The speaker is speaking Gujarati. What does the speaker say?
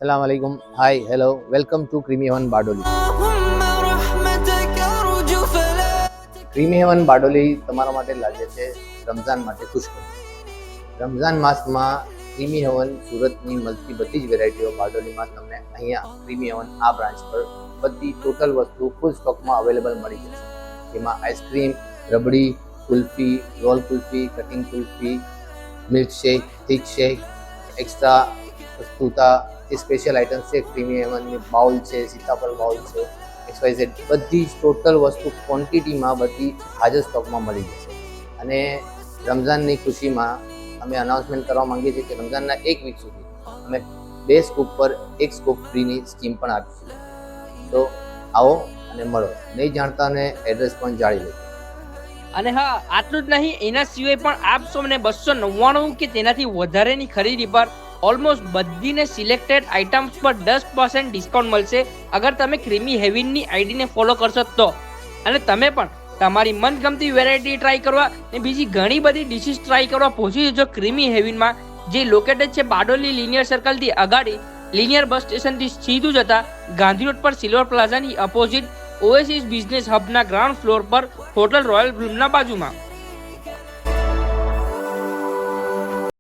Assalamu alaikum. Hi, hello. Welcome to Creamy Heaven Bardoli. Creamy heaven Bardoli તમારા માટે લાગે છે રમઝાન માટે ખુશખબરી. રમઝાન માસમાં ક્રીમી હેવન સુરતની મળતી બધી જ વેરાયટીઓ બારડોલીમાં તમને અહીંયા ક્રીમી હેવન આ બ્રાન્ચ પર બધી ટોટલ વસ્તુ ફૂલ સ્ટોકમાં અવેલેબલ મળી જશે. જેમાં ice cream, rabri, kulfi, roll kulfi, cutting kulfi, milkshake, thick shake, extra વસ્તુતા એ સ્પેશિયલ આઇટમ્સ છે. ક્રીમી હેવનની બાઉલ છે, સીતાફળ બાઉલ છે, XYZ બધી જ ટોટલ વસ્તુ ક્વોન્ટિટીમાં બધી હાજર સ્ટોકમાં મળી જશે. અને રમઝાનની ખુશીમાં અમે અનાઉન્સમેન્ટ કરવા માંગીએ છીએ કે રમઝાનના એક વીક સુધી અમે 2 સ્કૂપ પર 1 સ્કૂપ ફ્રીની સ્કીમ પણ આપીશું. તો આવો અને મળો. નહીં જાણતા અને એડ્રેસ પણ જાણી લેજો. અને હા, આટલું જ નહીં, એના સિવાય પણ આપ સૌને 299 કે તેનાથી વધારેની ખરીદી પર ઓલમોસ્ટ બધીને સિલેક્ટેડ આઇટમ્સ પર 10% ડિસ્કાઉન્ટ મળશે અગર તમે ક્રીમી હેવનની આઈડીને ફોલો કરશો તો. અને તમે પણ તમારી મનગમતી વેરાયટી ટ્રાય કરવા અને બીજી ઘણી બધી ડિશિસ ટ્રાય કરવા પહોંચી જજો ક્રીમી હેવનમાં, જે લોકેટેડ છે બારડોલી લિનિયર સર્કલથી અગાડી લિનિયર બસ સ્ટેશનથી સીધું જતા ગાંધી રોડ પર સિલ્વર પ્લાઝાની અપોઝિટ ઓએસિસ બિઝનેસ હબના ગ્રાઉન્ડ ફ્લોર પર હોટલ રોયલ બ્લૂમના બાજુમાં.